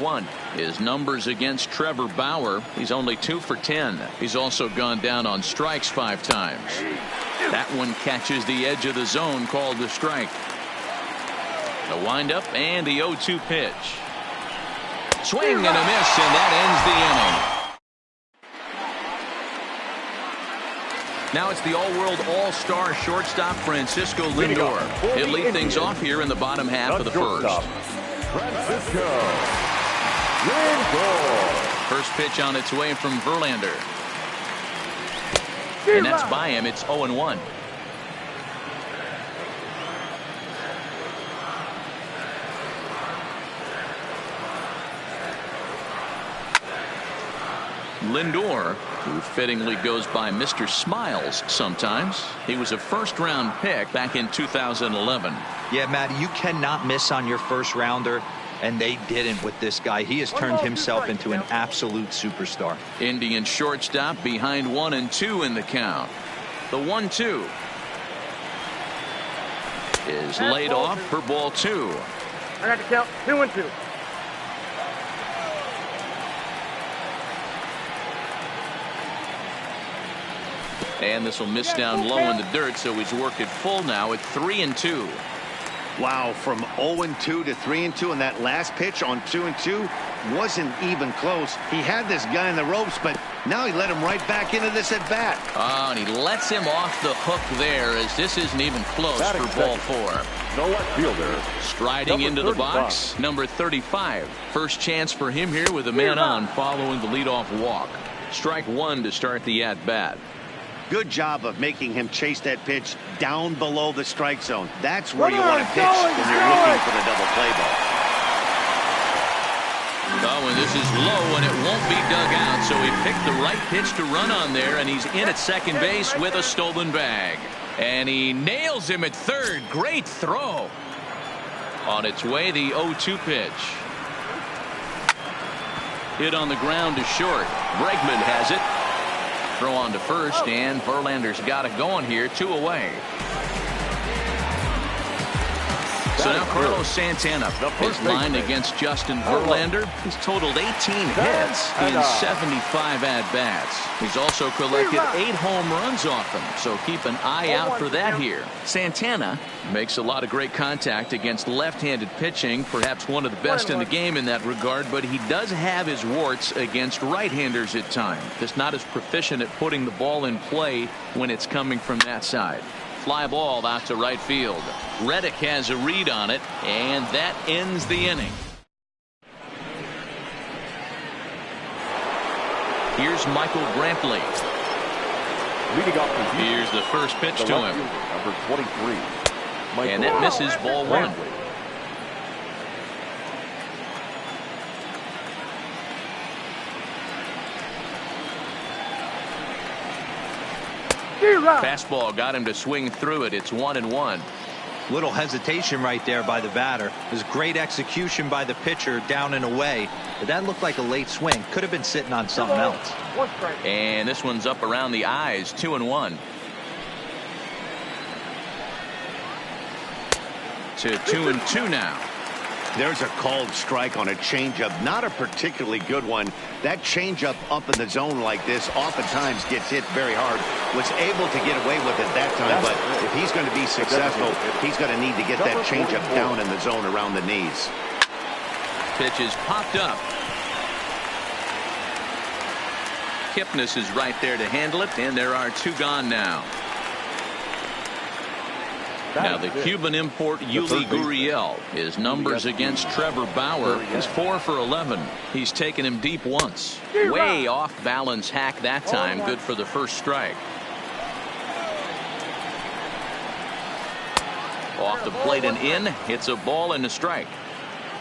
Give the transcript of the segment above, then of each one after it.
1. His numbers against Trevor Bauer, he's only 2 for 10. He's also gone down on strikes 5 times. That one catches the edge of the zone, called a strike. The windup and the 0-2 pitch. Swing and a miss, and that ends the inning. Now it's the all-world all-star shortstop Francisco Lindor. He'll lead things off here in the bottom half of the first. Francisco Lindor. First pitch on its way from Verlander. And that's by him. It's 0-1. Lindor, who fittingly goes by Mr. Smiles sometimes. He was a first-round pick back in 2011. Yeah, Matt, you cannot miss on your first rounder, and they didn't with this guy. He has turned himself into an absolute superstar. Indian shortstop behind 1-2 in the count. The 1-2 is laid off for ball 2. I got to count 2-2. And this will miss down low in the dirt, so he's worked it full now at 3-2. Wow, from 0-2 to 3-2, and that last pitch on 2-2 wasn't even close. He had this guy in the ropes, but now he let him right back into this at bat. Oh, and he lets him off the hook there, as this isn't even close for ball 4. No left fielder. Striding into the box, number 35. First chance for him here with a man on following the leadoff walk. Strike 1 to start the at bat. Good job of making him chase that pitch down below the strike zone. That's where you want to pitch when you're looking for the double play ball. Oh, and this is low, and it won't be dug out, so he picked the right pitch to run on there, and he's in at second base with a stolen bag. And he nails him at third. Great throw. On its way, the 0-2 pitch. Hit on the ground to short. Bregman has it. Throw on to first, and Verlander's got it going here, 2 away. So now Carlos Santana is lined against Justin Verlander. He's totaled 18 hits in 75 at-bats. He's also collected 8 home runs off them, so keep an eye out for that here. Santana makes a lot of great contact against left-handed pitching, perhaps one of the best in the game in that regard, but he does have his warts against right-handers at times. Just not as proficient at putting the ball in play when it's coming from that side. Fly ball out to right field. Reddick has a read on it, and that ends the inning. Here's Michael Brantley. Leading off the Here's the first pitch to him. Number 23. And that misses ball 1. Fastball got him to swing through it. It's 1-1. Little hesitation right there by the batter. It was great execution by the pitcher down and away, but that looked like a late swing. Could have been sitting on something else. And this one's up around the eyes. 2-1. To 2-2 now. There's a called strike on a changeup, not a particularly good one. That changeup up in the zone like this oftentimes gets hit very hard. Was able to get away with it that time, but if he's going to be successful, he's going to need to get that changeup down in the zone around the knees. Pitch is popped up. Kipnis is right there to handle it, and there are 2 gone now. Now the Cuban import Yuli Gurriel, his numbers against Trevor Bauer is 4 for 11. He's taken him deep once. Way off balance hack that time. Good for the first strike. Off the plate and in. Hits a ball and a strike.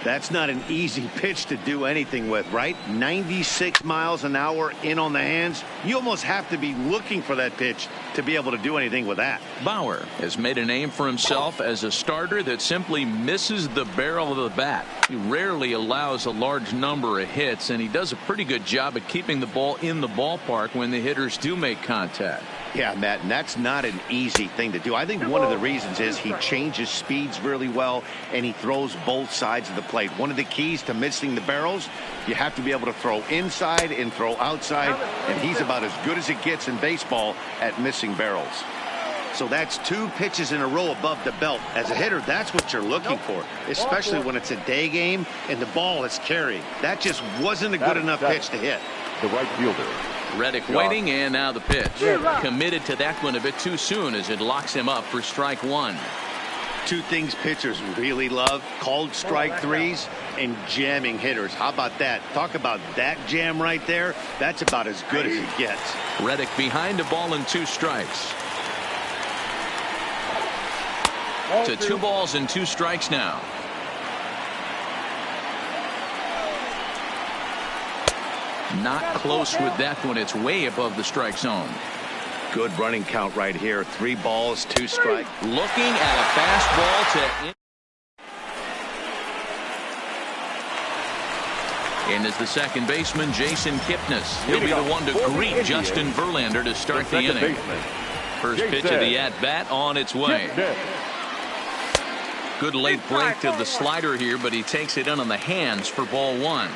That's not an easy pitch to do anything with, right? 96 miles an hour in on the hands. You almost have to be looking for that pitch to be able to do anything with that. Bauer has made a name for himself as a starter that simply misses the barrel of the bat. He rarely allows a large number of hits, and he does a pretty good job at keeping the ball in the ballpark when the hitters do make contact. Yeah, Matt, and that's not an easy thing to do. I think one of the reasons is he changes speeds really well, and he throws both sides of the plate. One of the keys to missing the barrels, you have to be able to throw inside and throw outside, and he's about as good as it gets in baseball at missing barrels. So that's 2 pitches in a row above the belt. As a hitter, that's what you're looking for, especially when it's a day game and the ball is carrying. That just wasn't a good enough pitch to hit. The right fielder. Reddick waiting, and now the pitch. Committed to that one a bit too soon as it locks him up for strike 1. 2 things pitchers really love: called strike threes and jamming hitters. How about that? Talk about that jam right there. That's about as good as it gets. Reddick behind a ball and 2 strikes. To 2 balls and 2 strikes now. Not close with that one. It's way above the strike zone. Good running count right here. 3 balls, 2 strikes. Looking at a fastball to in is the second baseman, Jason Kipnis. He'll be the one to greet Justin Verlander to start the inning. First pitch of the at-bat on its way. Good late break to the slider here, but he takes it in on the hands for ball 1.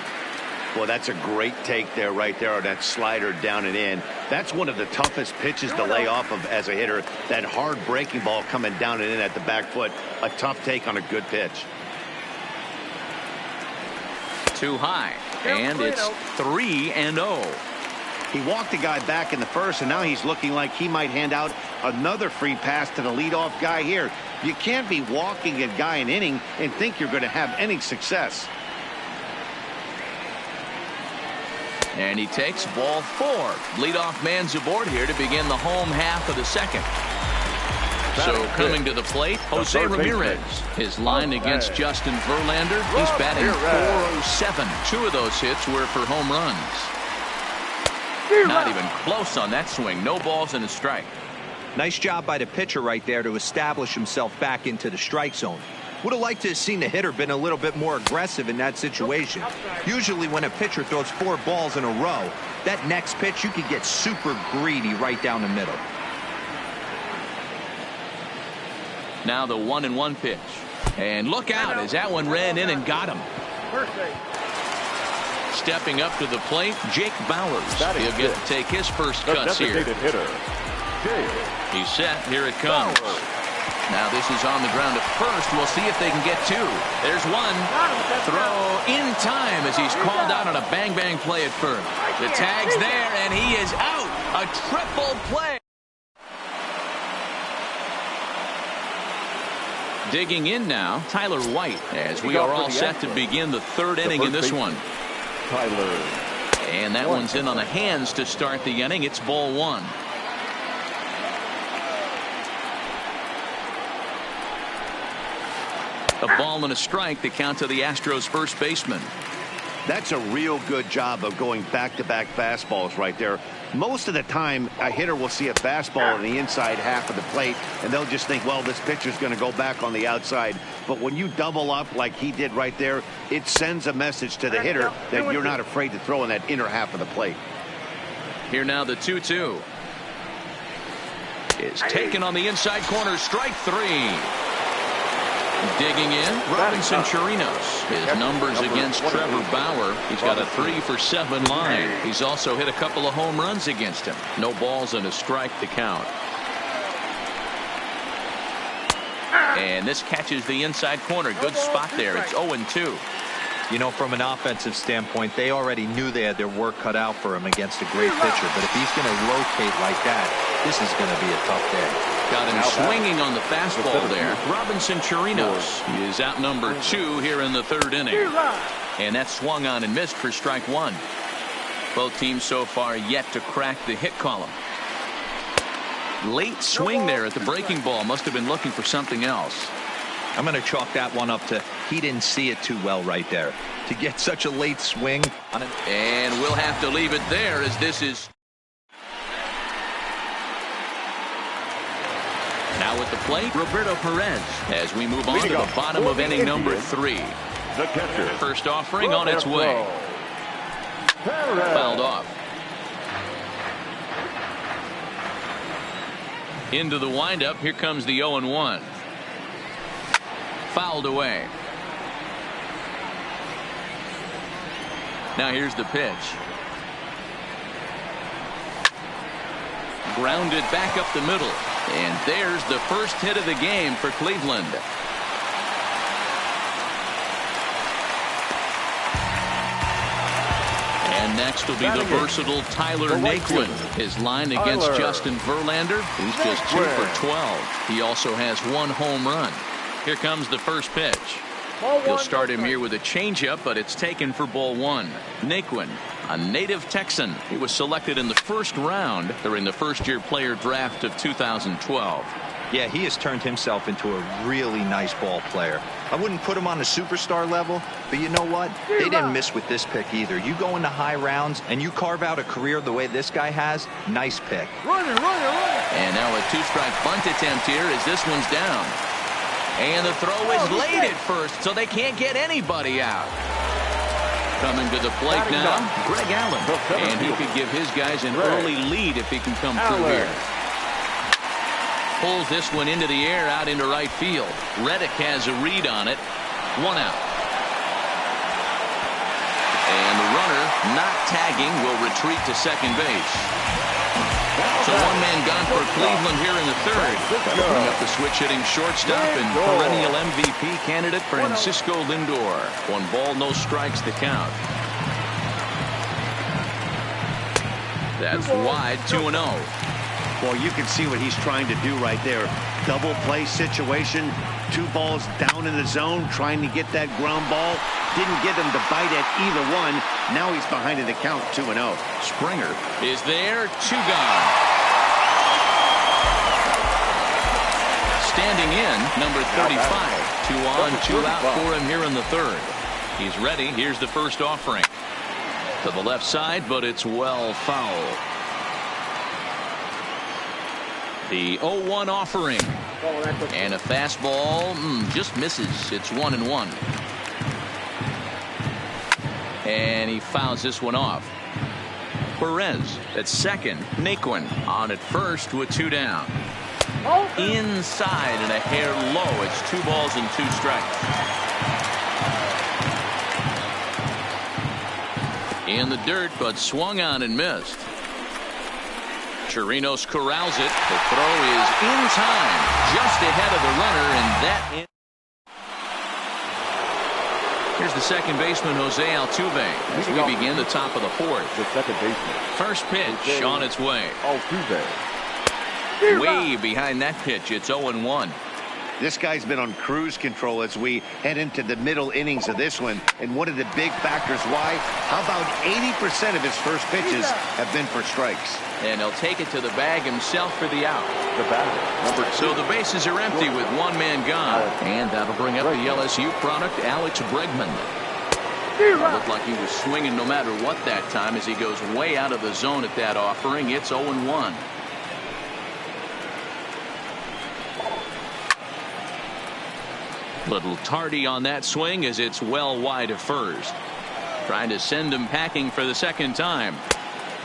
Well, that's a great take there, right there, on that slider down and in. That's one of the toughest pitches to lay off of as a hitter. That hard breaking ball coming down and in at the back foot. A tough take on a good pitch. Too high, and it's 3-0. He walked the guy back in the first, and now he's looking like he might hand out another free pass to the leadoff guy here. You can't be walking a guy an inning and think you're going to have any success. And he takes ball 4. Leadoff man's aboard here to begin the home half of the second. So coming to the plate, Jose Ramirez. His line against Justin Verlander. He's batting .407. 2 of those hits were for home runs. Not even close on that swing. No balls and a strike. Nice job by the pitcher right there to establish himself back into the strike zone. Would have liked to have seen the hitter been a little bit more aggressive in that situation. Usually when a pitcher throws 4 balls in a row, that next pitch you could get super greedy right down the middle. Now the 1-1 pitch. And look out as that one ran in and got him. Stepping up to the plate, Jake Bowers. He'll get to take his first cuts here. He's set. Here it comes. Now this is on the ground at first. We'll see if they can get 2. There's 1. Throw in time as he's called out on a bang-bang play at first. The tag's there, and he is out. A triple play. Digging in now, Tyler White, as we are all set to begin the 3rd inning in this one. And that one's in on the hands to start the inning. It's ball 1. A ball and a strike to count to the Astros first baseman. That's a real good job of going back-to-back fastballs right there. Most of the time, a hitter will see a fastball in the inside half of the plate, and they'll just think, well, this pitcher's going to go back on the outside. But when you double up like he did right there, it sends a message to the hitter that you're not afraid to throw in that inner half of the plate. Here now the 2-2. Is taken on the inside corner. Strike 3. Digging in, Robinson Chirinos. His numbers against Trevor Bauer. He's got a 3-for-7 line. He's also hit a couple of home runs against him. No balls and a strike to count. And this catches the inside corner. Good spot there. It's 0-2. You know, from an offensive standpoint, they already knew they had their work cut out for him against a great pitcher. But if he's going to rotate like that, this is going to be a tough day. Got him swinging on the fastball there. Robinson Chirinos is out number 2 here in the 3rd inning. And that swung on and missed for strike 1. Both teams so far yet to crack the hit column. Late swing there at the breaking ball. Must have been looking for something else. I'm going to chalk that one up to he didn't see it too well right there. To get such a late swing on it. And we'll have to leave it there as this is. Now at the plate, Roberto Perez, as we move on to the bottom of inning number 3. First offering on its way. Fouled off. Into the windup. Here comes the 0-1. Fouled away. Now here's the pitch. Grounded back up the middle. And there's the first hit of the game for Cleveland. And next will be the versatile Tyler Naquin. His line against Justin Verlander, who's just 2 for 12. He also has 1 home run. Here comes the first pitch. He'll start him here with a changeup, but it's taken for ball 1. Naquin, a native Texan. He was selected in the first round during the first-year player draft of 2012. Yeah, he has turned himself into a really nice ball player. I wouldn't put him on the superstar level, but you know what? They didn't miss with this pick either. You go into high rounds and you carve out a career the way this guy has, nice pick. Runner. And now a 2-strike bunt attempt here as this one's down. And the throw is late at first, so they can't get anybody out. Coming to the plate now, Greg Allen. And he could give his guys an early lead if he can come through here. Pulls this one into the air out into right field. Reddick has a read on it. 1 out. And the runner, not tagging, will retreat to second base. So 1 man gone for Cleveland here in the third. Bring up the switch-hitting shortstop and perennial MVP candidate Francisco Lindor. 1 ball, no strikes to count. That's wide, 2-0. Well, you can see what he's trying to do right there. Double play situation. 2 balls down in the zone, trying to get that ground ball. Didn't get him to bite at either one. Now he's behind in the count, 2-0. Springer is there, 2 gone. Standing in, number 35. 2 on, 2 out for him here in the third. He's ready. Here's the first offering. To the left side, but it's well foul. The 0-1 offering. And a fastball just misses. It's 1-1. And he fouls this one off. Perez at second. Naquin on at first with 2 down. Inside and a hair low. It's 2 balls and 2 strikes. In the dirt, but swung on and missed. Chirinos corrals it. The throw is in time, just ahead of the runner, and that. Here's the second baseman, Jose Altuve, as we begin the top of the 4th. The second baseman. First pitch on its way. Altuve. Way behind that pitch, it's 0-1. This guy's been on cruise control as we head into the middle innings of this one. And one of the big factors why, how about 80% of his first pitches have been for strikes. And he'll take it to the bag himself for the out. The batter, number 2. So the bases are empty with 1 man gone. And that'll bring up the LSU product, Alex Bregman. Looked like he was swinging no matter what that time as he goes way out of the zone at that offering. It's 0-1. Little tardy on that swing as it's well wide of first. Trying to send him packing for the second time.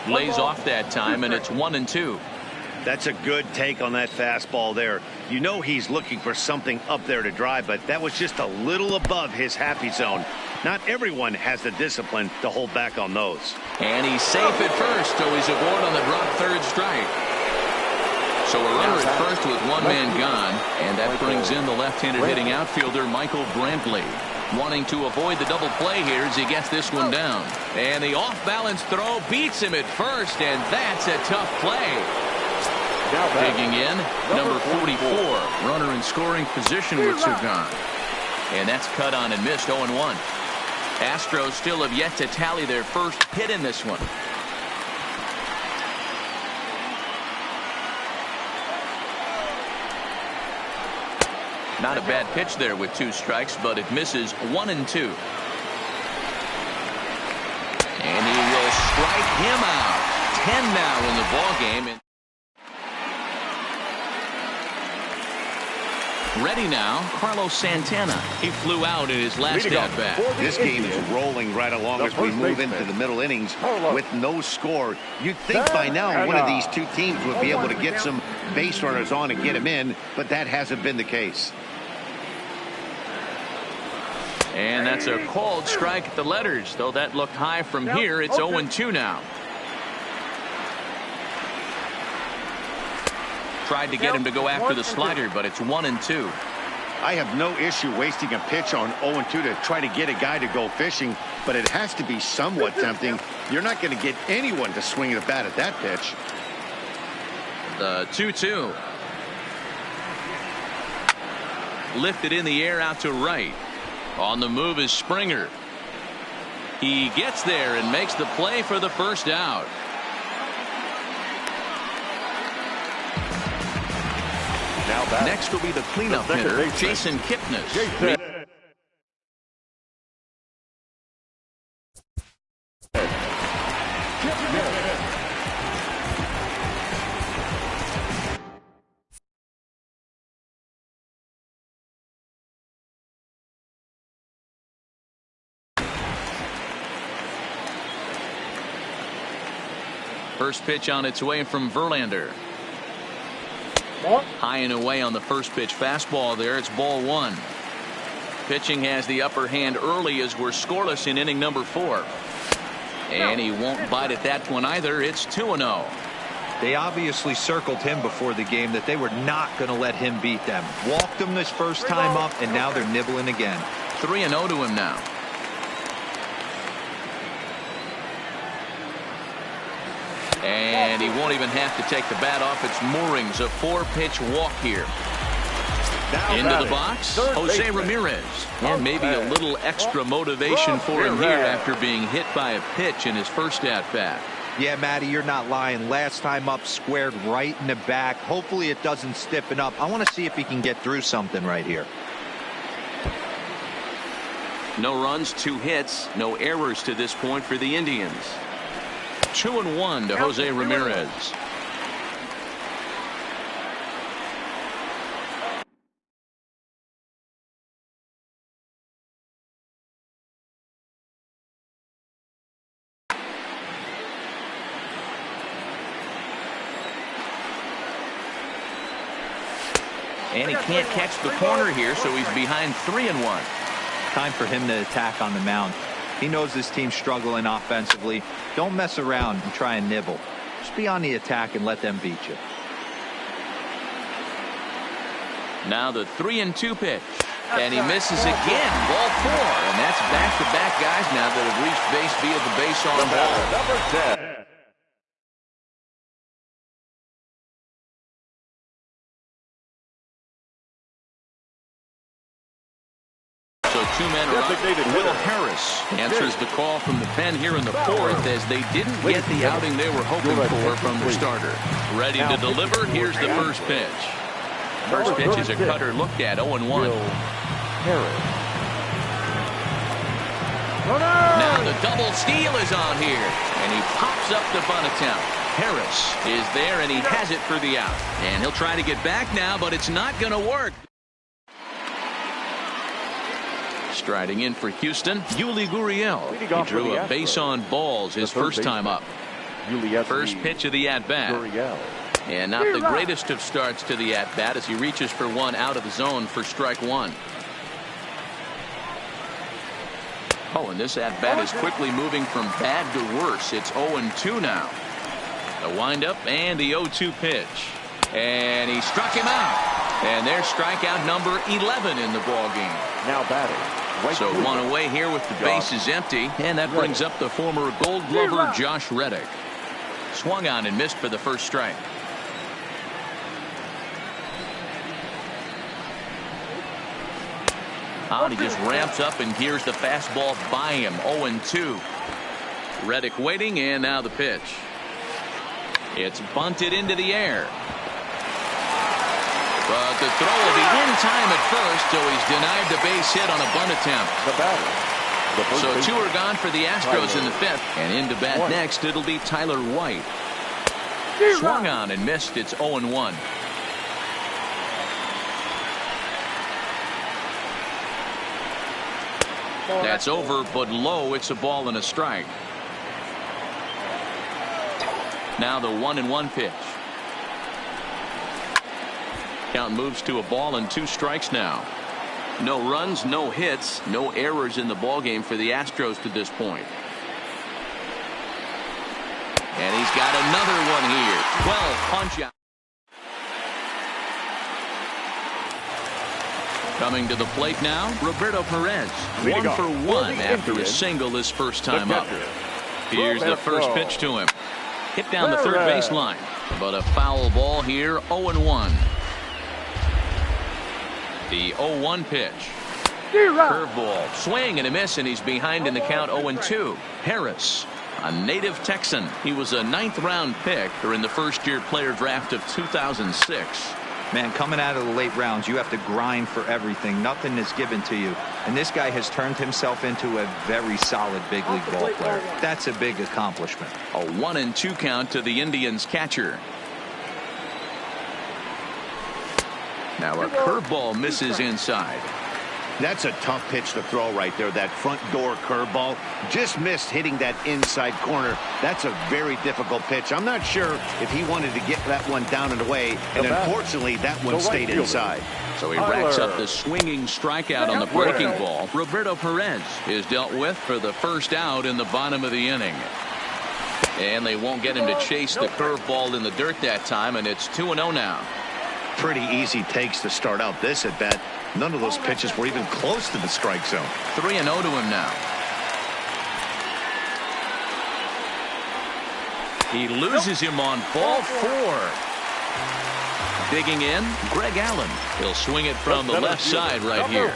Lays off that time, and it's 1-2. That's a good take on that fastball there. You know he's looking for something up there to drive, but that was just a little above his happy zone. Not everyone has the discipline to hold back on those. And he's safe at first, so he's aboard on the drop third strike. So a runner at first with 1 man gone, and that brings in the left-handed hitting outfielder Michael Brantley. Wanting to avoid the double play here as he gets this one down. And the off-balance throw beats him at first, and that's a tough play. Digging in, number 44, runner in scoring position with 2 gone. And that's cut on and missed, 0-1. Astros still have yet to tally their first hit in this one. Not a bad pitch there with 2 strikes, but it misses 1-2. And he will strike him out. 10 now in the ball game. Ready now, Carlos Santana. He flew out in his last at-bat. This game is rolling right along as we move into the middle innings with no score. You'd think by now one of these two teams would be able to get some base runners on and get them in, but that hasn't been the case. And that's a called strike at the letters, though that looked high from here. It's 0-2 now. Tried to get him to go after the slider, but it's 1-2. I have no issue wasting a pitch on 0-2 to try to get a guy to go fishing, but it has to be somewhat tempting. You're not going to get anyone to swing the bat at that pitch. The 2-2. Lifted in the air out to right. On the move is Springer. He gets there and makes the play for the first out. Next will be the cleanup hitter, Jason Kipnis. First pitch on its way from Verlander. High and away on the first pitch fastball there. It's ball one. Pitching has the upper hand early as we're scoreless in inning number 4. And he won't bite at that one either. It's 2-0. They obviously circled him before the game that they were not going to let him beat them. Walked him this first time up, and now they're nibbling again. 3-0 to him now. And he won't even have to take the bat off its moorings. A 4-pitch walk here. Into the box, Jose Ramirez. And maybe a little extra motivation for him here after being hit by a pitch in his first at-bat. Yeah, Matty, you're not lying. Last time up, squared right in the back. Hopefully it doesn't stiffen up. I want to see if he can get through something right here. No runs, 2 hits, no errors to this point for the Indians. 2-1 to Jose Ramirez. And he can't catch the corner here, so he's behind 3-1. Time for him to attack on the mound. He knows this team's struggling offensively. Don't mess around and try and nibble. Just be on the attack and let them beat you. Now the 3-2 pitch. And he misses again. Ball 4. And that's back-to-back guys now that have reached base via the base on ball. Number 10. So 2 men are up. Will Harris answers the call from the pen here in the 4th as they didn't get the outing they were hoping for from the starter. Ready to deliver. Here's the first pitch. First pitch is a cutter looked at. 0-1. Now the double steal is on here. And he pops up the bunt attempt. Harris is there and he has it for the out. And he'll try to get back now, but it's not going to work. Striding in for Houston, Yuli Gurriel. He drew a base on balls his first time up. First pitch of the at-bat. And not the greatest of starts to the at-bat as he reaches for one out of the zone for strike 1. Oh, and this at-bat is quickly moving from bad to worse. It's 0-2 now. The windup and the 0-2 pitch. And he struck him out. And there's strikeout number 11 in the ballgame. Now batting. So 1 away here with the bases empty. And that brings up the former Gold Glover Josh Reddick. Swung on and missed for the first strike. He just ramps up and gears the fastball by him. 0-2. Reddick waiting, and now the pitch. It's bunted into the air. But the throw will be in time at first, so he's denied the base hit on a bunt attempt. So 2 are gone for the Astros in the 5th. And into bat next, it'll be Tyler White. Swung on and missed. It's 0-1. That's over, but low. It's a ball and a strike. Now the 1-1 pitch. Count moves to a ball and 2 strikes now. No runs, no hits, no errors in the ballgame for the Astros to this point. And he's got another one here. 12 punch out. Coming to the plate now, Roberto Perez. 1 for 1 after a single his first time up. Here's the first pitch to him. Hit down the third base line, but a foul ball here. 0-1. The 0-1 pitch. Curveball, swing and a miss, and he's behind in the count. 0-2. Harris, a native Texan. He was a 9th-round pick during the first-year player draft of 2006. Man, coming out of the late rounds, you have to grind for everything. Nothing is given to you. And this guy has turned himself into a very solid big league ball player. That's a big accomplishment. A 1-2 count to the Indians catcher. Now a curveball misses inside. That's a tough pitch to throw right there. That front door curveball just missed hitting that inside corner. That's a very difficult pitch. I'm not sure if he wanted to get that one down and away, and unfortunately that one stayed inside. So he racks up the swinging strikeout on the breaking ball. Roberto Perez is dealt with for the first out in the bottom of the inning. And they won't get him to chase the curveball in the dirt that time, and it's 2-0 now. Pretty easy takes to start out this at bat. None of those pitches were even close to the strike zone. 3-0 to him now. He loses him on ball 4. Digging in, Greg Allen. He'll swing it from the left side right here.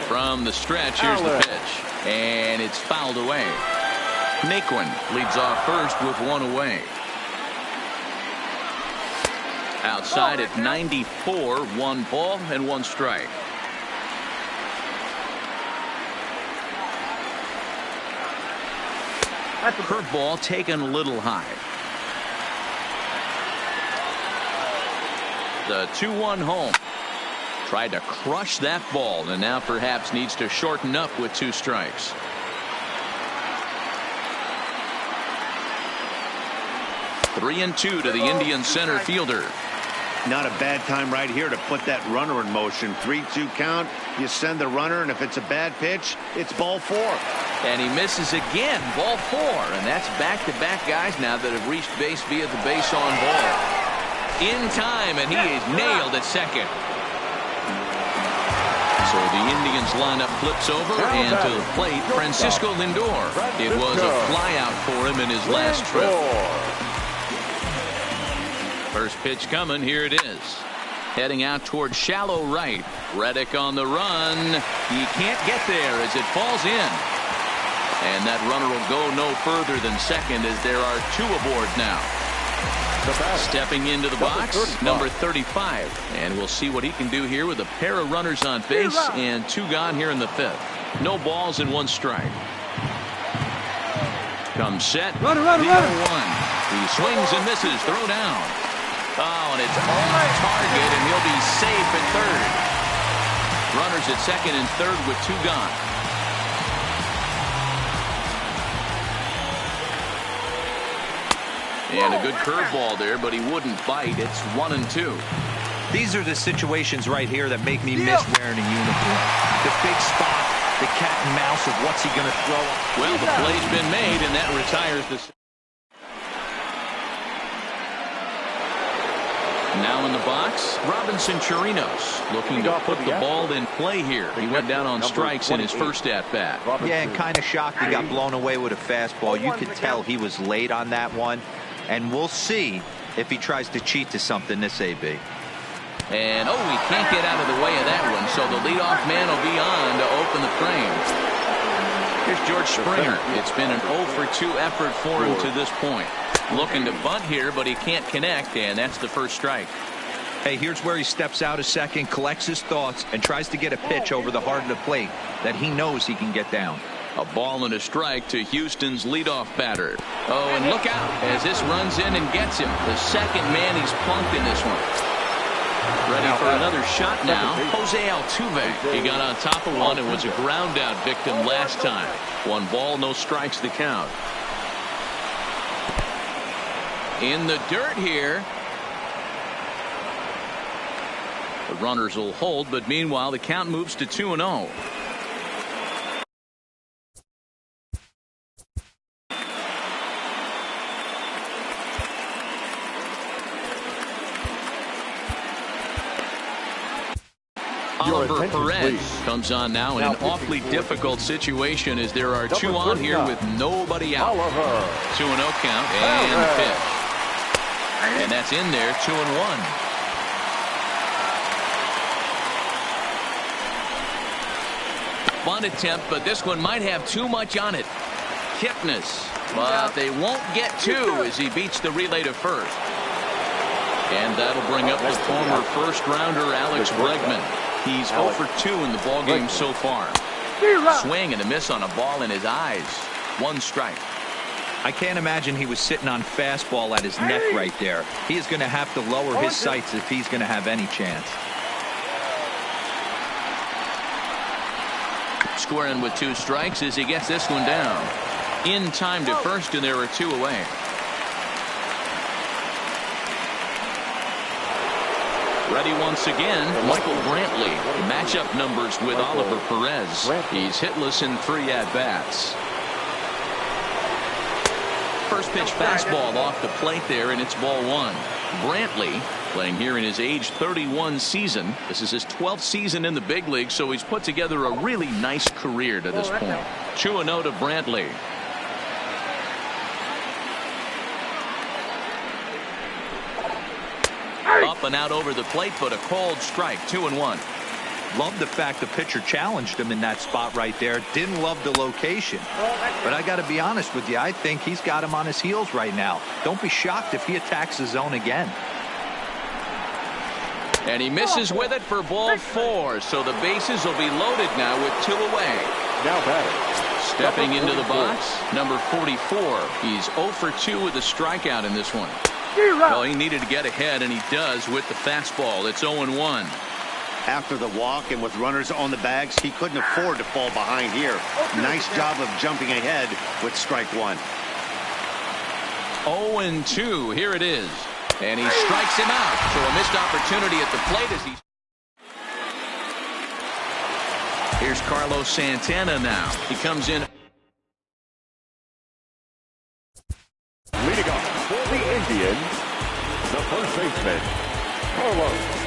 From the stretch, here's the pitch. And it's fouled away. Naquin leads off first with 1 away. Outside at 94, 1 ball and 1 strike. Curveball taken a little high. The 2-1 home. Tried to crush that ball and now perhaps needs to shorten up with 2 strikes. Three and 2 to the Indian center fielder. Not a bad time right here to put that runner in motion. 3-2 count. You send the runner, and if it's a bad pitch, it's ball 4. And he misses again. Ball 4. And that's back-to-back guys now that have reached base via the base on ball. In time, and he is nailed at second. So the Indians lineup flips over, and to the plate, Francisco Lindor. It was a flyout for him in his last trip. First pitch coming. Here it is. Heading out towards shallow right. Reddick on the run. He can't get there as it falls in. And that runner will go no further than second as there are 2 aboard now. Stepping into the box, number 35. And we'll see what he can do here with a pair of runners on base and 2 gone here in the 5th. No balls and 1 strike. Comes set. Runner. 1. He swings and misses. Throw down. Oh, and it's on target, and he'll be safe at third. Runners at second and third with 2 gone. And a good curveball there, but he wouldn't bite. It's 1 and 2. These are the situations right here that make me miss wearing a uniform. The big spot, the cat and mouse of what's he going to throw. Well, the play's been made, and that retires the... Now in the box, Robinson Chirinos looking to put the ball in play here. He went down on strikes in his first at-bat. Yeah, and kind of shocked he got blown away with a fastball. You could tell he was late on that one. And we'll see if he tries to cheat to something this AB. And, he can't get out of the way of that one. So the leadoff man will be on to open the frame. Here's George Springer. It's been an 0 for 2 effort for him to this point. Looking to bunt here, but he can't connect, and that's the first strike. Hey, here's where he steps out a second, collects his thoughts, and tries to get a pitch over the heart of the plate that he knows he can get down. A ball and a strike to Houston's leadoff batter. Oh, and look out as this runs in and gets him. The second man he's plunked in this one. Ready for another shot now. Jose Altuve. He got on top of one and was a ground out victim last time. 1 ball, no strikes to count. In the dirt here. The runners will hold, but meanwhile the count moves to 2-0. Oliver Perez comes on now in an awfully difficult situation as there are 2 on here with nobody out. 2-0 count and the pitch. And that's in there, 2-1. Bunt attempt, but this one might have too much on it. Kipnis, but they won't get 2 as he beats the relay to first. And that'll bring up the former first-rounder Alex Bregman. He's 0 for 2 in the ballgame so far. Swing and a miss on a ball in his eyes. 1 strike. I can't imagine he was sitting on fastball at his neck right there. He is going to have to lower his sights if he's going to have any chance. Squaring with 2 strikes as he gets this one down. In time to first, and there are 2 away. Ready once again, Michael Brantley. Matchup numbers with Oliver Perez. He's hitless in 3 at-bats. First pitch fastball off the plate there, and it's ball 1. Brantley playing here in his age 31 season. This is his 12th season in the big league, so he's put together a really nice career to this point. 2-0 to Brantley. Up and out over the plate, but a called strike. 2-1. Love the fact the pitcher challenged him in that spot right there. Didn't love the location. But I got to be honest with you, I think he's got him on his heels right now. Don't be shocked if he attacks the zone again. And he misses with it for ball 4. So the bases will be loaded now with 2 away. Now batting. Stepping into the box, number 44. He's 0 for 2 with a strikeout in this one. Well, he needed to get ahead, and he does with the fastball. It's 0-1. After the walk and with runners on the bags, he couldn't afford to fall behind here. Nice job of jumping ahead with strike 1. 0-2. Here it is. And he strikes him out. So a missed opportunity at the plate as he... Here's Carlos Santana now. He comes in. Leading off for the Indians, the first baseman, Carlos.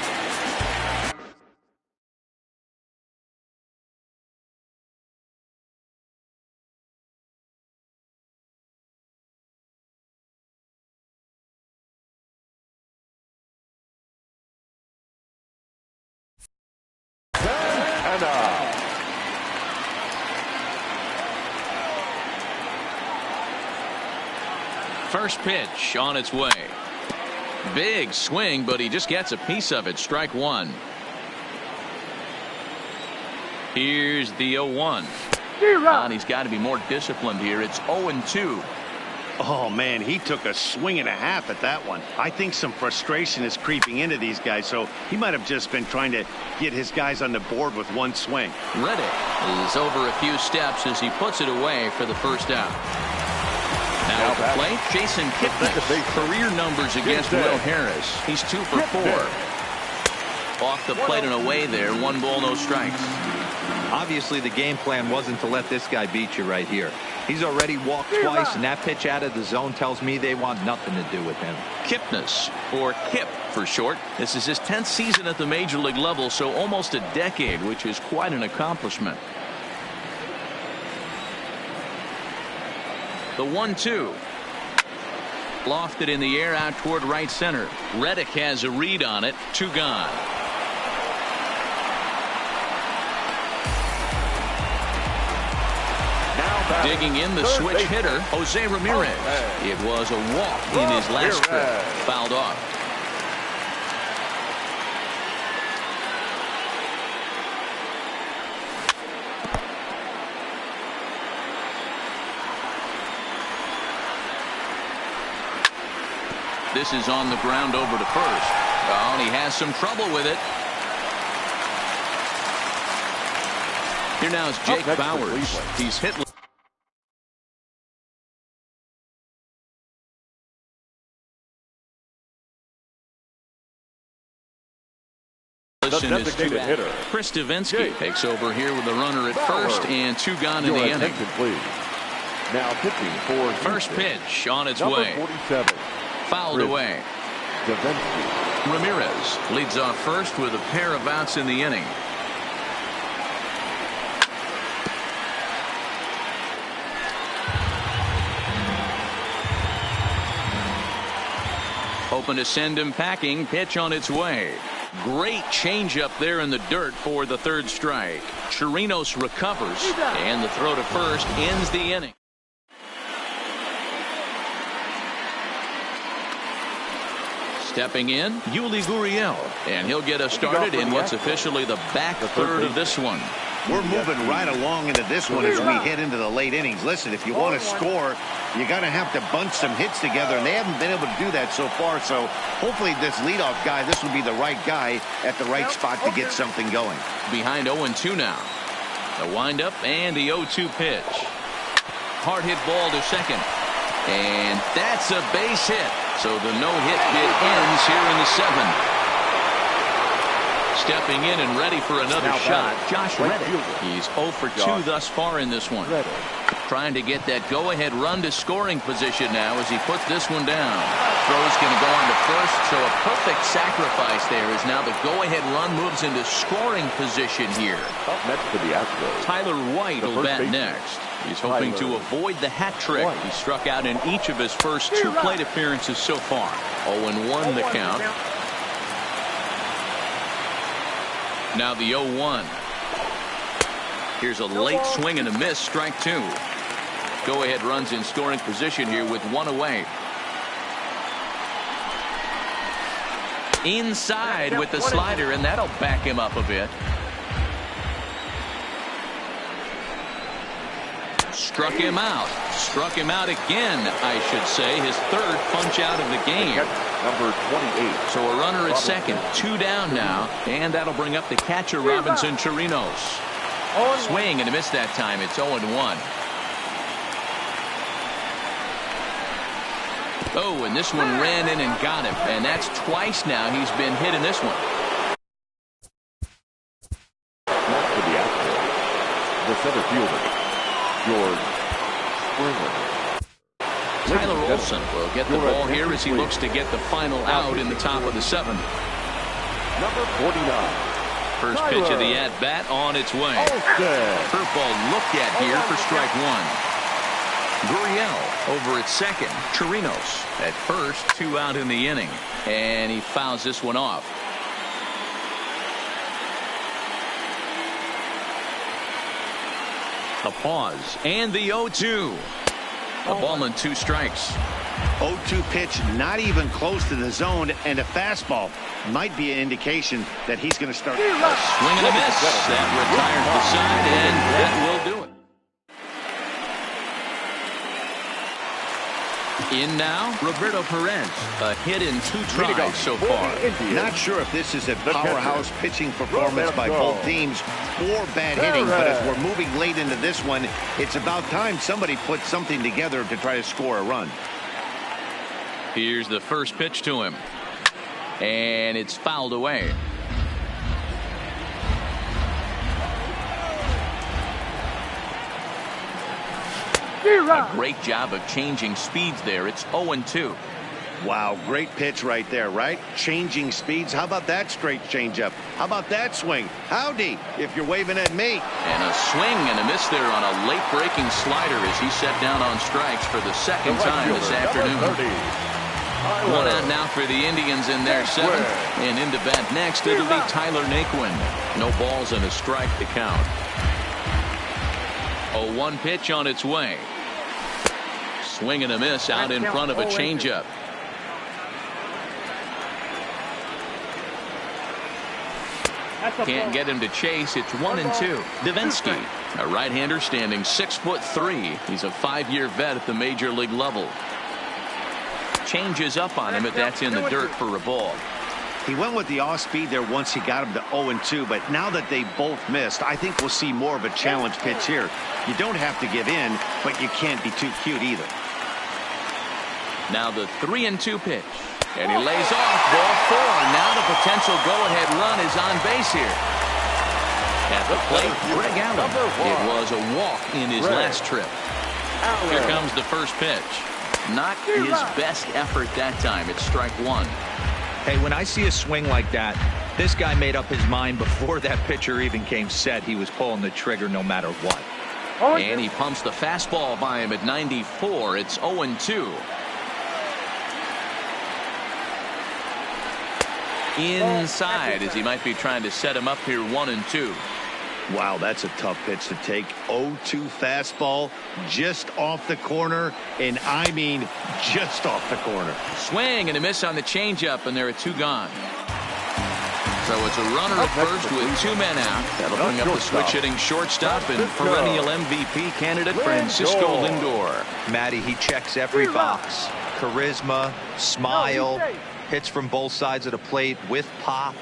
First pitch on its way. Big swing, but he just gets a piece of it. Strike 1. Here's the 0-1. And he's got to be more disciplined here. It's 0-2. Oh, man, he took a swing and a half at that one. I think some frustration is creeping into these guys, so he might have just been trying to get his guys on the board with 1 swing. Reddick is over a few steps as he puts it away for the first out. Now at the plate, Jason Kipnis. Career numbers against Will Harris. He's 2 for 4. Off the plate and away there. 1 ball, no strikes. Obviously, the game plan wasn't to let this guy beat you right here. He's already walked twice, and that pitch out of the zone tells me they want nothing to do with him. Kipnis, or Kip for short. This is his 10th season at the major league level, so almost a decade, which is quite an accomplishment. The 1-2. Lofted in the air out toward right center. Reddick has a read on it. 2 gone. Digging in the switch hitter, Jose Ramirez. It was a walk in his last trip. Fouled off. This is on the ground over to first. Oh, and he has some trouble with it. Here now is Jake Bowers. He's hit. Designated hitter. Chris Davinsky takes over here with the runner at first and 2 gone in the inning. Please. Now pitching for first pitch on its number way. 47. Fouled away. Davinsky. Ramirez leads off first with a pair of outs in the inning. Open to send him packing. Pitch on its way. Great changeup there in the dirt for the 3rd strike. Chirinos recovers, and the throw to first ends the inning. Stepping in, Yuli Gurriel, and he'll get us started in what's officially the back third of this one. We're moving right along into this one as we head into the late innings. Listen, if you want to score, you're going to have to bunch some hits together, and they haven't been able to do that so far. So hopefully this leadoff guy, this will be the right guy at the right spot to get something going. Behind 0-2 now. The windup and the 0-2 pitch. Hard hit ball to second. And that's a base hit. So the no-hit bid ends here in the 7th. Stepping in and ready for another shot, Josh Reddick. He's 0 for 2 thus far in this one. Trying to get that go-ahead run to scoring position now as he puts this one down. Throw's going to go on to first, so a perfect sacrifice there as now the go-ahead run moves into scoring position here. Up next to the Astros. Tyler White will bat next. He's hoping to avoid the hat trick. He struck out in each of his first 2 plate appearances so far. 0-1 the count. Now the 0-1. Here's a late swing and a miss, strike 2. Go-ahead runs in scoring position here with 1 away. Inside with the slider, and that'll back him up a bit. Struck him out. Struck him out again, I should say. His 3rd punch out of the game. Number 28. So a runner at second. 2 down now. And that'll bring up the catcher, Robinson Chirinos. Swing and a miss that time. It's 0-1. Oh, and this one ran in and got him. And that's twice now he's been hit in this one. Next to the Astros. The center fielder. George Springer. Tyler Olson will get the ball here as he looks to get the final out in the top of the 7th. Number 49. First pitch of the at-bat on its way. Curveball looked at here for strike 1. Gurriel over at second. Chirinos at first, 2 out in the inning. And he fouls this one off. A pause, and the 0-2. A ball and 2 strikes. 0-2 pitch, not even close to the zone, and a fastball might be an indication that he's going to start. Swing and a miss. That retires the side, and that will do it. In now, Roberto Perez. A hit in 2 tries so far. Not sure if this is a powerhouse pitching performance by both teams or bad hitting, but as we're moving late into this one, it's about time somebody put something together to try to score a run. Here's the first pitch to him. And it's fouled away. A great job of changing speeds there. It's 0-2. Wow, great pitch right there, right? Changing speeds. How about that straight changeup? How about that swing? Howdy, if you're waving at me. And a swing and a miss there on a late breaking slider as he set down on strikes for the 2nd time this afternoon. 1 out now for the Indians in their 7th. And into bat next, it'll be Tyler Naquin. No balls and a strike to count. 0-1 pitch on its way. Swing and a miss out in front of a changeup. Can't get him to chase. It's 1-2. Davinsky, a right-hander standing 6'3". He's a 5-year vet at the major league level. Changes up on him, but that's in the dirt for a ball. He went with the off-speed there once he got him to 0-2, but now that they both missed, I think we'll see more of a challenge pitch here. You don't have to give in, but you can't be too cute either. Now the 3-2 pitch. And he lays off ball 4. Now the potential go-ahead run is on base here. At the plate, Greg Allen. It was a walk in his last trip. Here comes the first pitch. Not his best effort that time. It's strike 1. Hey, when I see a swing like that, this guy made up his mind before that pitcher even came set. He was pulling the trigger no matter what. And he pumps the fastball by him at 94. It's 0-2. Inside, as he might be trying to set him up here 1-2. Wow, that's a tough pitch to take. 0-2 fastball just off the corner, and I mean just off the corner. Swing and a miss on the changeup, and there are 2 gone. So it's a runner at first with 2 men out. That'll bring up the switch-hitting shortstop and perennial MVP candidate Francisco Lindor. Matty, he checks every box. Charisma, smile, hits from both sides of the plate with pop,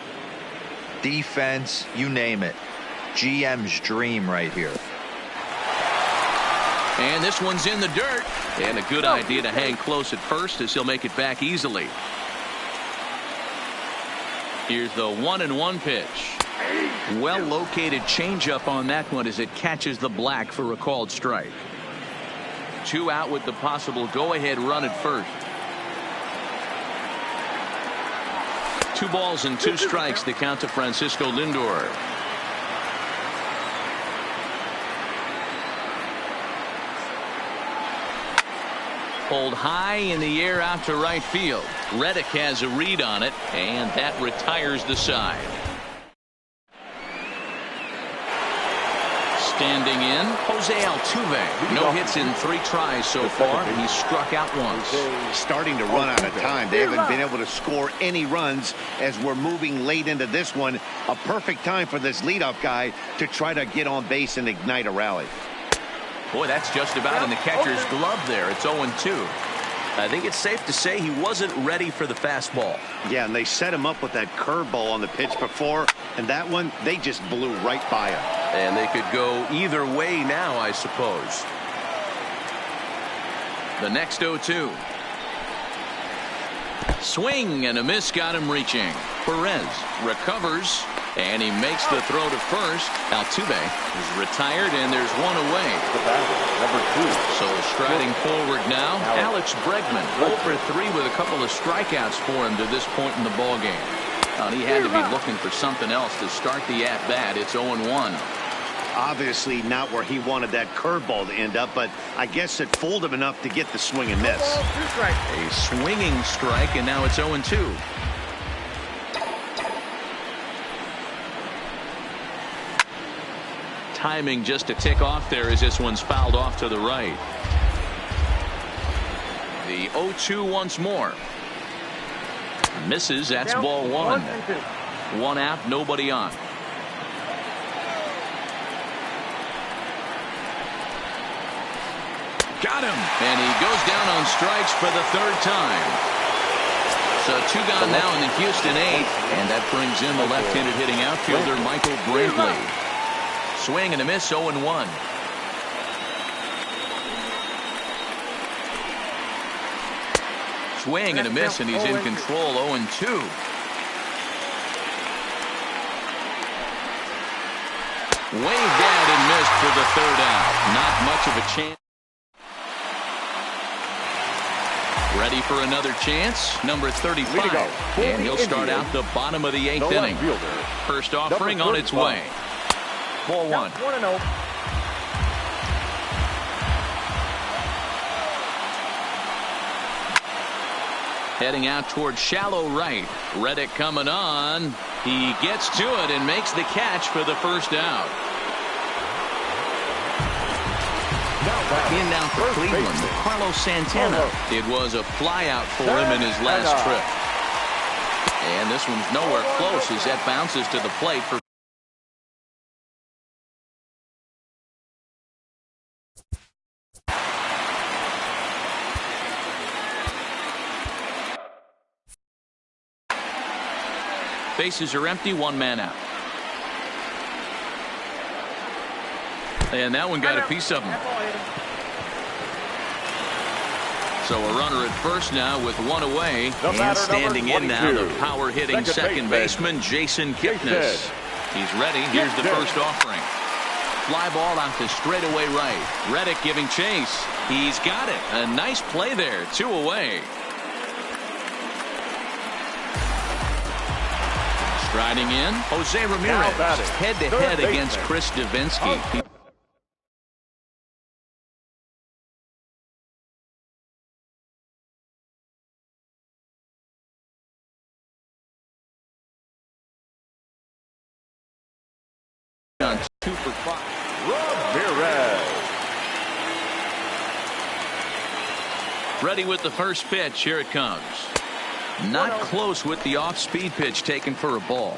defense, you name it. GM's dream right here. And this one's in the dirt. And a good idea to hang close at first as he'll make it back easily. Here's the 1-1 pitch. Well located changeup on that one as it catches the black for a called strike. 2 out with the possible go-ahead run at first. 2 balls and 2 strikes to count to Francisco Lindor. Pulled high in the air out to right field. Reddick has a read on it, and that retires the side. Standing in, Jose Altuve. No hits in 3 tries so far, and he's struck out once. Starting to run out of time. They haven't been able to score any runs as we're moving late into this one. A perfect time for this leadoff guy to try to get on base and ignite a rally. Boy, that's just about in the catcher's glove there. It's 0-2. I think it's safe to say he wasn't ready for the fastball. Yeah, and they set him up with that curveball on the pitch before, and that one, they just blew right by him. And they could go either way now, I suppose. The next 0-2. Swing and a miss got him reaching. Perez recovers, and he makes the throw to first. Altuve is retired, and there's 1 away. Number 2. So striding forward now, Alex Bregman. 0 for 3 with a couple of strikeouts for him to this point in the ballgame. He had to be looking for something else to start the at-bat. It's 0-1. Obviously not where he wanted that curveball to end up, but I guess it fooled him enough to get the swing and miss. A swinging strike, and now it's 0-2. Timing just to tick off there as this one's fouled off to the right. The 0-2 once more. Misses. That's ball 1. 1 out, nobody on. Got him. And he goes down on strikes for the 3rd time. So 2 gone now in the Houston 8th. And that brings in the left-handed hitting outfielder Michael Brantley. Swing and a miss, 0-1. Swing and a miss, and he's in control, 0-2. Waved at and missed for the 3rd out. Not much of a chance. Ready for another chance. Number 35. And he'll start out the bottom of the 8th inning. First offering on its way. Ball 1. 1-0. Heading out towards shallow right. Reddick coming on. He gets to it and makes the catch for the 1st out. In now for Cleveland, Carlos Santana. It was a flyout for him in his last trip. And this one's nowhere close as that bounces to the plate for Bases are empty, one man out. And that one got a piece of him. So a runner at first now with one away. And standing in now, the power-hitting second baseman, Jason Kipnis. He's ready. Here's the first offering. Fly ball out to straightaway right. Reddick giving chase. He's got it. A nice play there. 2 away. Striding in, Jose Ramirez. Head-to-head against Chris Davinsky. On 2 for 5. Ramirez. Ready with the first pitch. Here it comes. Not close with the off-speed pitch taken for a ball.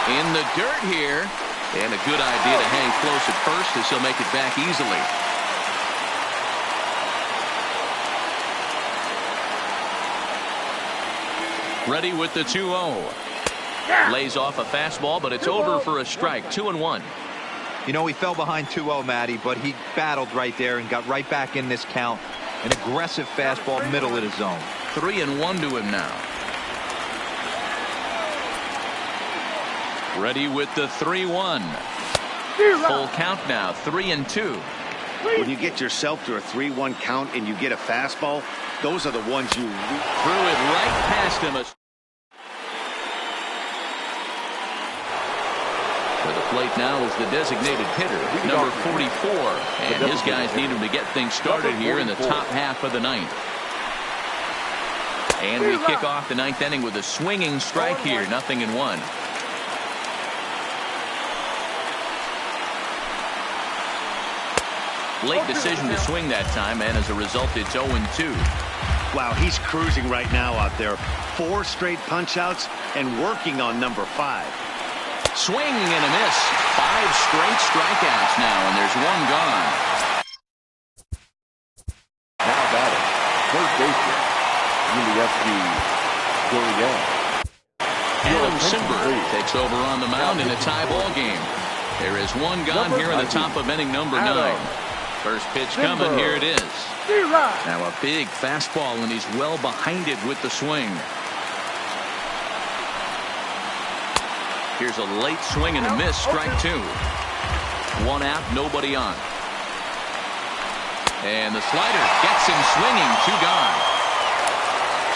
In the dirt here. And a good idea to hang close at first as he'll make it back easily. Ready with the 2-0. Lays off a fastball, but it's over for a strike. 2-1. You know, he fell behind 2-0, Matty, but he battled right there and got right back in this count. An aggressive fastball, middle of the zone. 3-1 to him now. Ready with the 3-1. Full count now. 3-2. When you get yourself to a 3-1 count and you get a fastball, those are the ones you threw it right past him. For the plate now is the designated hitter, number 44. And his guys need him to get things started here in the top half of the ninth. And we kick off the ninth inning with a swinging strike here. 0-1. Late decision to swing that time, and as a result, it's 0-2. Wow, he's cruising right now out there. 4 straight punch-outs and working on number 5. Swing and a miss. 5 straight strikeouts now, and there's one gone. Now batting, third baseman, Yuli Gurriel. Adam Simber takes over on the mound in a tie ball game. There is one gone here in the top of inning number 9. First pitch coming. Here it is. Now a big fastball, and he's well behind it with the swing. Here's a late swing and a miss. Strike 2. 1 out, nobody on. And the slider gets him swinging. 2 gone.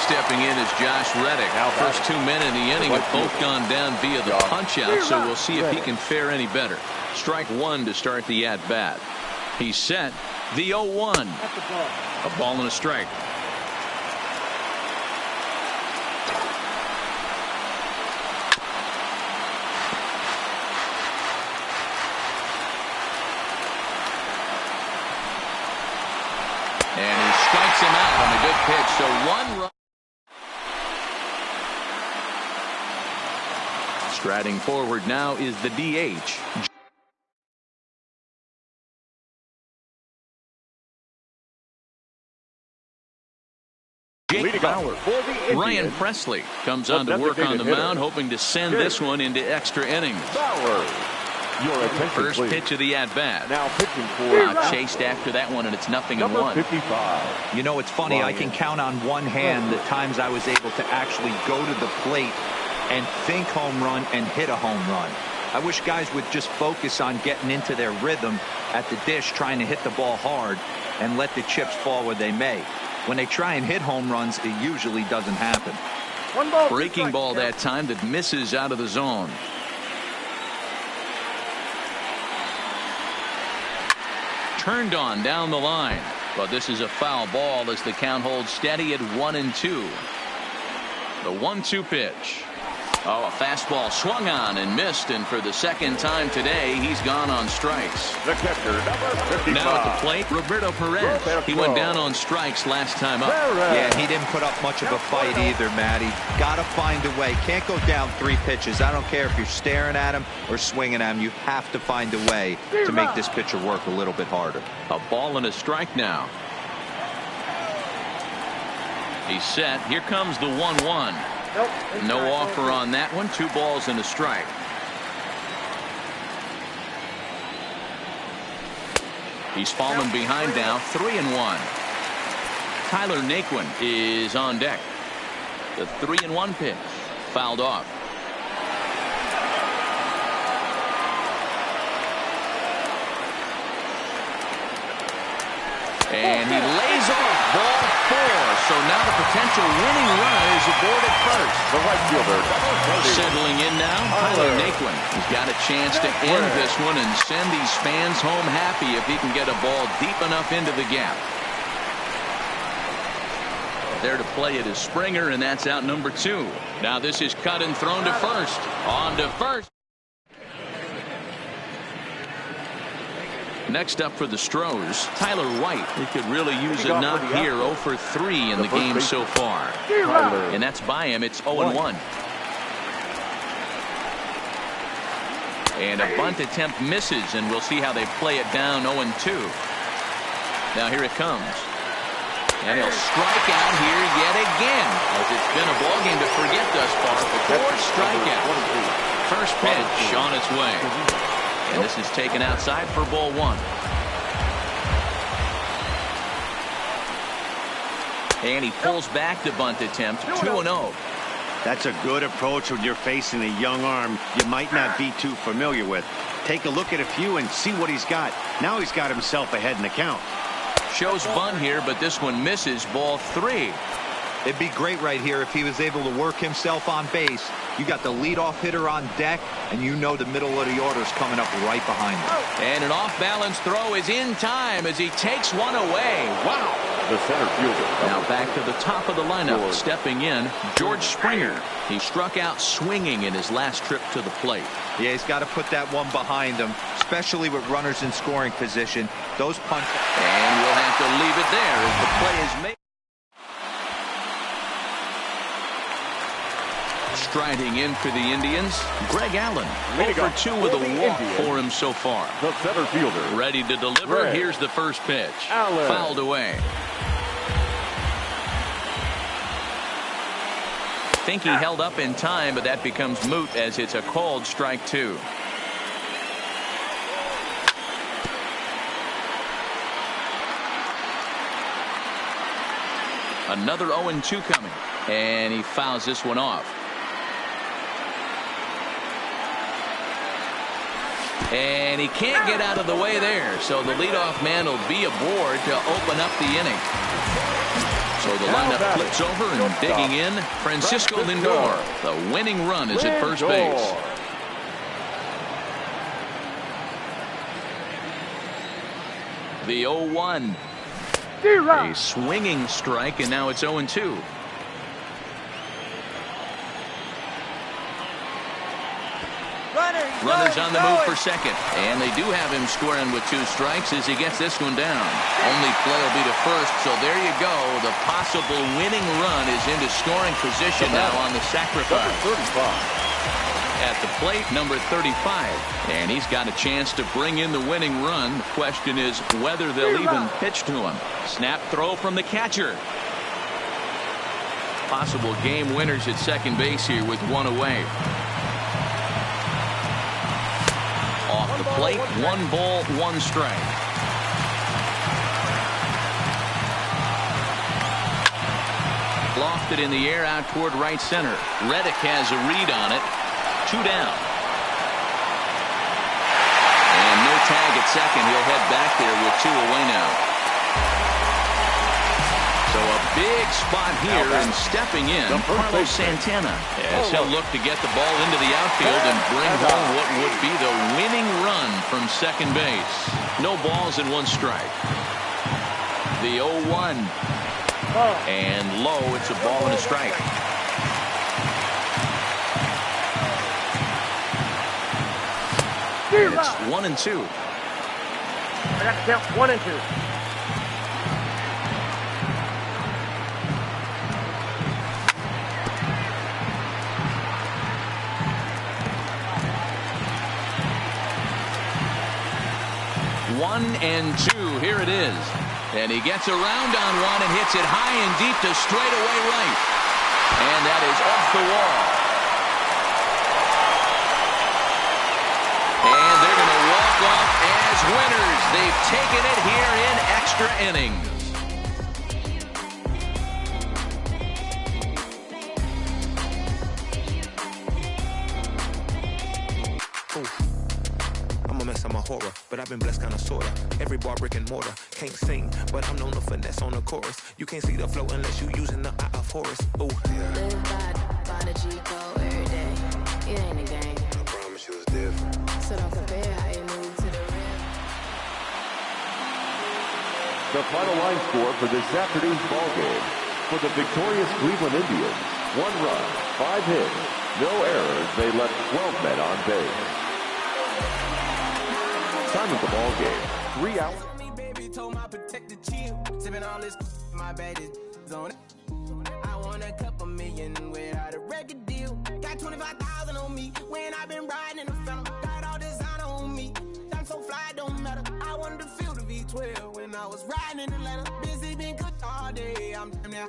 Stepping in is Josh Reddick. First 2 men in the inning have both gone down via the punch out, so we'll see if he can fare any better. Strike 1 to start the at bat. He's set. The 0-1. A ball and a strike. And he strikes him out on a good pitch. So 1 run. Striding forward now is the DH. Jake Bauer. Ryan Presley comes on to work on the mound, hoping to send this one into extra innings. First pitch of the at-bat. Now pitching for chased after that one, and it's 0-1. 55. You know, it's funny. I can count on one hand the times I was able to actually go to the plate and think home run and hit a home run. I wish guys would just focus on getting into their rhythm at the dish, trying to hit the ball hard and let the chips fall where they may. When they try and hit home runs, it usually doesn't happen. Breaking ball that time that misses out of the zone. Turned on down the line, but this is a foul ball as the count holds steady at 1-2. The 1-2 pitch. Oh, a fastball swung on and missed, and for the second time today, he's gone on strikes. The catcher, number 55. Now at the plate, Roberto Perez. He went down on strikes last time up. Yeah, he didn't put up much of a fight either, Matty. Got to find a way. Can't go down 3 pitches. I don't care if you're staring at him or swinging at him. You have to find a way to make this pitcher work a little bit harder. A ball and a strike now. He's set. Here comes the 1-1. No offer on that one. 2 balls and a strike. He's fallen behind now. 3-1. Tyler Naquin is on deck. The 3-1 pitch fouled off. And he lays off ball 4. So now the potential winning run is aboard at first. The right fielder, number 20. Settling in now, Tyler Naquin. He's got a chance to end this one and send these fans home happy if he can get a ball deep enough into the gap. There to play it is Springer, and that's out number 2. Now this is cut and thrown to first. On to first. Next up for the Stros, Tyler White. He could really use a knock here. 0 for 3 in the game so far. And that's by him. It's 0-1. And a bunt attempt misses, and we'll see how they play it down. 0-2. Now here it comes. And he'll strike out here yet again, as it's been a ball game to forget thus far. 4 strikeouts. First pitch on its way. And this is taken outside for ball 1. And he pulls back the bunt attempt. 2-0. That's a good approach when you're facing a young arm you might not be too familiar with. Take a look at a few and see what he's got. Now he's got himself ahead in the count. Shows bunt here, but this one misses. Ball 3. It'd be great right here if he was able to work himself on base. You got the leadoff hitter on deck, and you know the middle of the order is coming up right behind him. And an off-balance throw is in time as he takes one away. Wow. The center fielder. Now back to the top of the lineup. Stepping in, George Springer. He struck out swinging in his last trip to the plate. Yeah, he's got to put that one behind him, especially with runners in scoring position. Those punches. And we'll have to leave it there as the play is made. Striding in for the Indians, Greg Allen. 0 for 2 with a walk for him so far. The center fielder. Ready to deliver. Greg Here's the first pitch. Allen. Fouled away. Think he held up in time, but that becomes moot as it's a called strike 2. Another 0-2 coming, and he fouls this one off. And he can't get out of the way there, so the leadoff man will be aboard to open up the inning. So the lineup flips over, and digging in, Francisco Lindor. The winning run is at first base. The 0-1. A swinging strike, and now it's 0-2. Runners on the move for second, and they do have him squaring with 2 strikes as he gets this one down. Only play will be to first, so there you go. The possible winning run is into scoring position now on the sacrifice. At the plate, number 35, and he's got a chance to bring in the winning run. The question is whether they'll even pitch to him. Snap throw from the catcher. Possible game winners at second base here with 1 away. Off the plate, 1 ball, 1 strike. Lofted in the air out toward right center. Reddick has a read on it. 2 down. And no tag at second. He'll head back there with 2 away now. So a big spot here, and stepping in, Carlos Santana, as he'll look to get the ball into the outfield and bring home what would be the winning run from second base. No balls and 1 strike. The 0-1. And low, it's a ball and a strike. And it's 1-2. I got to count 1 and 2. One and two. Here it is. And he gets around on one and hits it high and deep to straightaway right. And that is off the wall. And they're going to walk off as winners. They've taken it here in extra innings. Horror, but I've been blessed kinda sorta. Every bar brick and mortar. Can't sing, but I'm known to finesse on the chorus. You can't see the flow unless you using the eye of Horus. Ooh. Live by the G code every day. It ain't a game. I promise you it's different. So don't compare how you move to the rim. The final line score for this afternoon's ball game. For the victorious Cleveland Indians, 1 run, 5 hits, no errors. They left 12 men on base. Time of the ball game, 3 hours. I want a couple million without a record deal. Got 25,000 on me when I've been riding in the phantom. Got all designer on me. I'm so fly, don't matter. I wanted to feel the V12 when I was riding in Atlanta. Busy been cooked all day. I'm damn now.